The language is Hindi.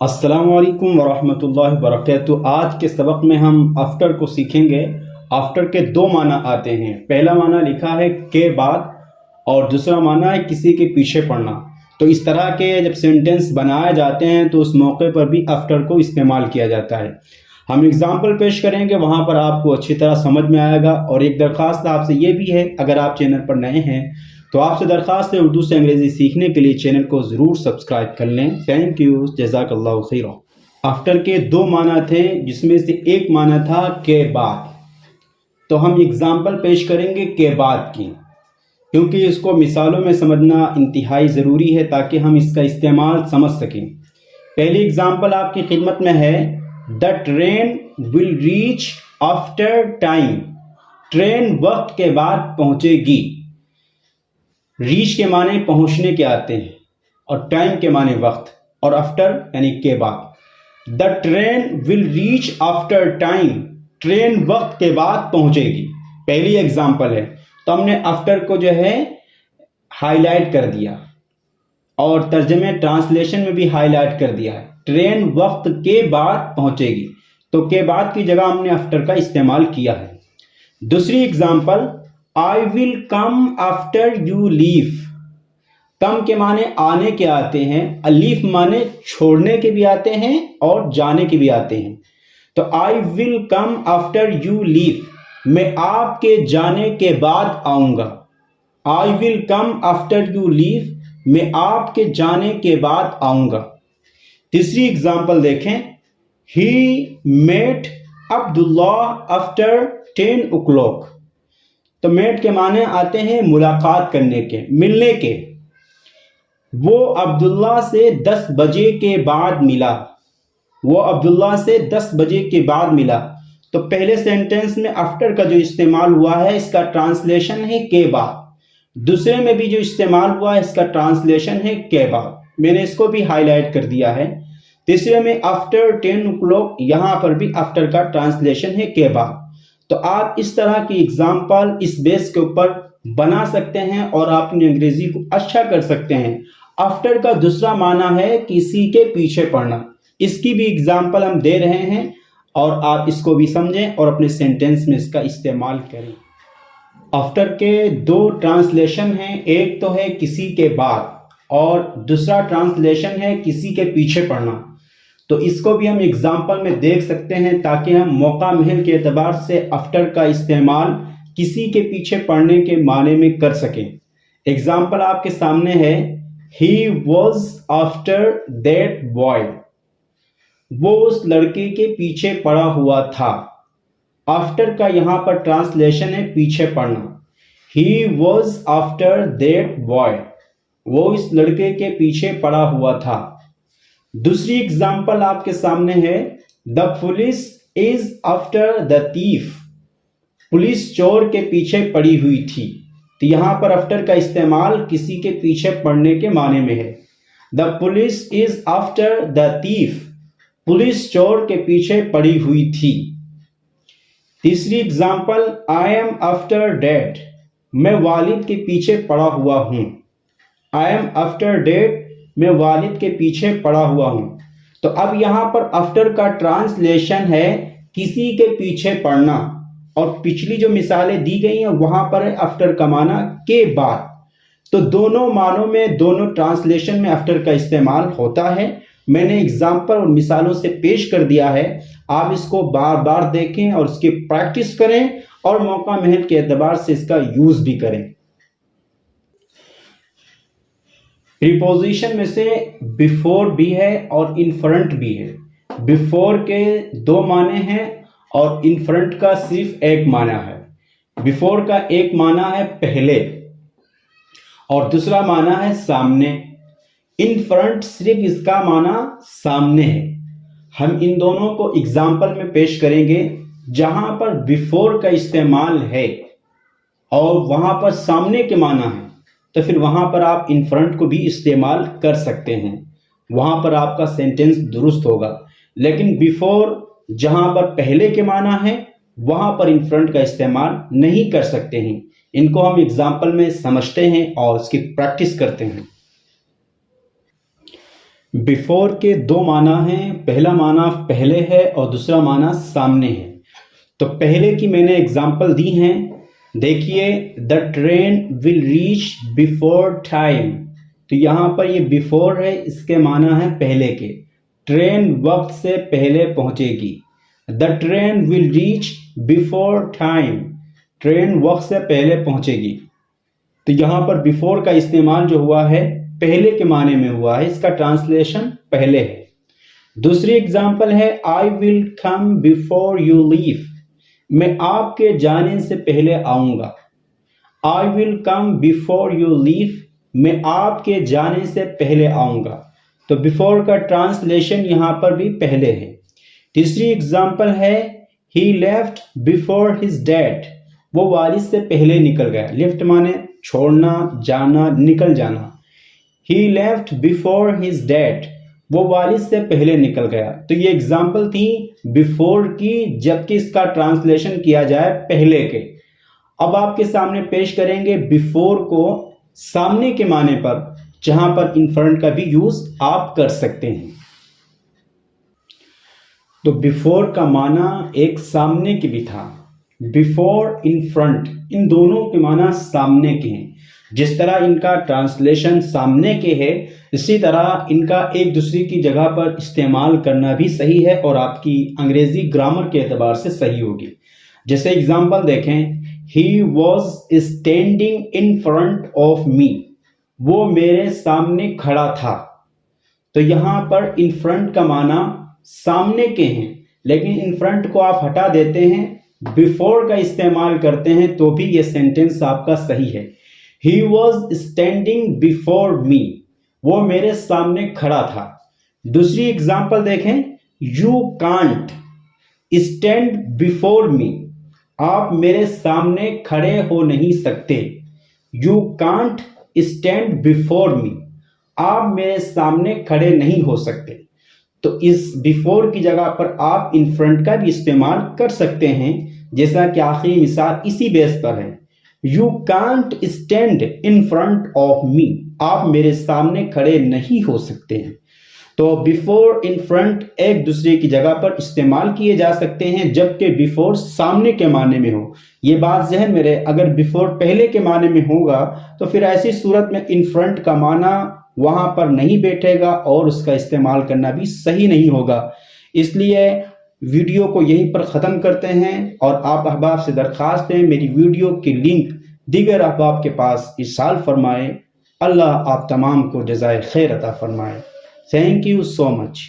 अस्सलामुअलैकुम वरहमतुल्लाहि वबरकातुहू। आज के सबक में हम आफ्टर को सीखेंगे। आफ्टर के दो माना आते हैं। पहला माना लिखा है के बाद और दूसरा माना है किसी के पीछे पड़ना। तो इस तरह के जब सेंटेंस बनाए जाते हैं तो उस मौके पर भी आफ्टर को इस्तेमाल किया जाता है। हम एग्जाम्पल पेश करेंगे, वहाँ पर आपको अच्छी तरह समझ में आएगा। और एक दरख्वास्त आपसे ये भी है, अगर आप चैनल पर नए हैं तो आपसे दरख्वास्त है उर्दू से अंग्रेज़ी सीखने के लिए चैनल को ज़रूर सब्सक्राइब कर लें। थैंक यू, जज़ाकल्लाहु खैरा। आफ्टर के दो माना थे, जिसमें से एक माना था के बाद। तो हम एग्जाम्पल पेश करेंगे के बाद की, क्योंकि इसको मिसालों में समझना इंतहाई ज़रूरी है ताकि हम इसका इस्तेमाल समझ सकें। पहली एग्जाम्पल आपकी खिदमत में है, the train will reach after time. Train वक्त के बाद पहुंचेगी। रीच के माने पहुंचने के आते हैं और टाइम के माने वक्त, और आफ्टर यानी के बाद। The train will reach after time. Train वक्त के बाद पहुंचेगी, पहली एग्जाम्पल है। तो हमने आफ्टर को जो है हाईलाइट कर दिया और तर्जमे ट्रांसलेशन में भी हाईलाइट कर दिया है। ट्रेन वक्त के बाद पहुंचेगी, तो के बाद की जगह हमने आफ्टर का इस्तेमाल किया है। दूसरी example, I will come after you leave. Come के माने आने के आते हैं, अलीफ माने छोड़ने के भी आते हैं और जाने के भी आते हैं। तो आई will come after you leave, मैं आपके जाने के बाद आऊंगा। आई will come after you leave, मैं आपके जाने के बाद आऊंगा। तीसरी एग्जाम्पल देखें, ही मेट अब्दुल्ला आफ्टर 10 o'clock। तो मेट के माने आते हैं मुलाकात करने के, मिलने के। वो अब्दुल्ला से 10 बजे के बाद मिला। वो अब्दुल्ला से 10 बजे के बाद मिला। तो पहले सेंटेंस में आफ्टर का जो इस्तेमाल हुआ है इसका ट्रांसलेशन है के बाद। दूसरे में भी जो इस्तेमाल हुआ है इसका ट्रांसलेशन है के बाद। मैंने इसको भी हाईलाइट कर दिया है। तीसरे में आफ्टर 10 o'clock, यहां पर भी आफ्टर का ट्रांसलेशन है के बाद। तो आप इस तरह की एग्जाम्पल इस बेस के ऊपर बना सकते हैं और आप अपनी अंग्रेजी को अच्छा कर सकते हैं। आफ्टर का दूसरा माना है किसी के पीछे पड़ना। इसकी भी एग्जाम्पल हम दे रहे हैं और आप इसको भी समझें और अपने सेंटेंस में इसका इस्तेमाल करें। आफ्टर के दो ट्रांसलेशन हैं, एक तो है किसी के बाद और दूसरा ट्रांसलेशन है किसी के पीछे पड़ना। तो इसको भी हम एग्जाम्पल में देख सकते हैं ताकि हम मौका महल के एतबार से आफ्टर का इस्तेमाल किसी के पीछे पड़ने के माने में कर सकें। एग्जाम्पल आपके सामने है, he was after that boy. वो उस लड़के के पीछे पड़ा हुआ था। आफ्टर का यहां पर ट्रांसलेशन है पीछे पड़ना। He was after that boy, वो इस लड़के के पीछे पड़ा हुआ था। दूसरी एग्जाम्पल आपके सामने है, the police is after the thief. Police चोर के पीछे पड़ी हुई थी। तो यहां पर आफ्टर का इस्तेमाल किसी के पीछे पड़ने के माने में है। The police is after the thief, police चोर के पीछे पड़ी हुई थी। तीसरी example, I am after dad. मैं वालिद के पीछे पड़ा हुआ हूं। आई एम आफ्टर डैड, मैं वालिद के पीछे पड़ा हुआ हूं। तो अब यहां पर आफ्टर का ट्रांसलेशन है किसी के पीछे पड़ना, और पिछली जो मिसालें दी गई हैं वहां पर है आफ्टर का माना के बाद। तो दोनों मानों में, दोनों ट्रांसलेशन में आफ्टर का इस्तेमाल होता है। मैंने एग्जाम्पल और मिसालों से पेश कर दिया है। आप इसको बार बार देखें और इसकी प्रैक्टिस करें और मौका महल के एतबार से इसका यूज भी करें। प्रीपोजिशन में से बिफोर भी है और इन फ्रंट भी है। बिफोर के दो माने हैं और इन फ्रंट का सिर्फ एक माना है। बिफोर का एक माना है पहले और दूसरा माना है सामने। इन फ्रंट सिर्फ इसका माना सामने है। हम इन दोनों को एग्जाम्पल में पेश करेंगे जहां पर बिफोर का इस्तेमाल है और वहां पर सामने के माना है, तो फिर वहां पर आप इन फ्रंट को भी इस्तेमाल कर सकते हैं। वहां पर आपका सेंटेंस दुरुस्त होगा। लेकिन बिफोर जहां पर पहले के माना है वहां पर इन फ्रंट का इस्तेमाल नहीं कर सकते हैं। इनको हम एग्जाम्पल में समझते हैं और इसकी प्रैक्टिस करते हैं। बिफोर के दो माना हैं, पहला माना पहले है और दूसरा माना सामने है। तो पहले की मैंने एग्जाम्पल दी हैं। देखिए, the train will reach before time. तो यहाँ पर ये बिफोर है, इसके माना है पहले के। ट्रेन वक्त से पहले पहुंचेगी। The train will reach before time. Train वक्त से पहले पहुंचेगी। तो यहाँ पर बिफोर का इस्तेमाल जो हुआ है पहले के माने में हुआ है, इसका ट्रांसलेशन पहले है। दूसरी एग्जाम्पल है आई will come before you leave. मैं आपके जाने से पहले आऊंगा। आई will come before you leave. मैं आपके जाने से पहले आऊंगा। तो बिफोर का ट्रांसलेशन यहां पर भी पहले है। तीसरी एग्जाम्पल है ही लेफ्ट बिफोर हिज डैड। वो वालिद से पहले निकल गया। लेफ्ट माने छोड़ना, जाना, निकल जाना। ही लेफ्ट बिफोर हिज डैड। वो वालिद से पहले निकल गया। तो ये एग्जाम्पल थी बिफोर की, जबकि इसका ट्रांसलेशन किया जाए पहले के। अब आपके सामने पेश करेंगे बिफोर को सामने के माने पर, जहां पर इन फ्रंट का भी यूज आप कर सकते हैं। तो बिफोर का माना एक सामने के भी था। बिफोर, इन फ्रंट, इन दोनों के माना सामने के हैं। जिस तरह इनका ट्रांसलेशन सामने के है, इसी तरह इनका एक दूसरे की जगह पर इस्तेमाल करना भी सही है और आपकी अंग्रेजी ग्रामर के एतबार से सही होगी। जैसे एग्जाम्पल देखें, he was standing in front of me. वो मेरे सामने खड़ा था। तो यहां पर इन फ्रंट का माना सामने के हैं, लेकिन इन फ्रंट को आप हटा देते हैं, बिफोर का इस्तेमाल करते हैं, तो भी ये सेंटेंस आपका सही है। He was standing before me. वो मेरे सामने खड़ा था। दूसरी एग्जाम्पल देखें, you can't stand before me. आप मेरे सामने खड़े हो नहीं सकते। You can't stand before me. आप मेरे सामने खड़े नहीं हो सकते। तो इस बिफोर की जगह पर आप इन फ्रंट का भी इस्तेमाल कर सकते हैं, जैसा कि आखिरी मिसाल इसी बेस पर है। You can't stand in front of me. आप मेरे सामने खड़े नहीं हो सकते हैं। तो बिफोर, इन फ्रंट एक दूसरे की जगह पर इस्तेमाल किए जा सकते हैं, जबकि बिफोर सामने के माने में हो। ये बात जहन में रहे, अगर बिफोर पहले के माने में होगा तो फिर ऐसी सूरत में इन फ्रंट का माना वहां पर नहीं बैठेगा और उसका इस्तेमाल करना भी सही नहीं होगा। इसलिए वीडियो को यहीं पर ख़त्म करते हैं और आप अहबाब से दरख्वास्त है मेरी वीडियो की लिंक दीगर अहबाब के पास इरसाल फरमाएं। अल्लाह आप तमाम को जज़ाए खैर अता फरमाए। Thank you so much.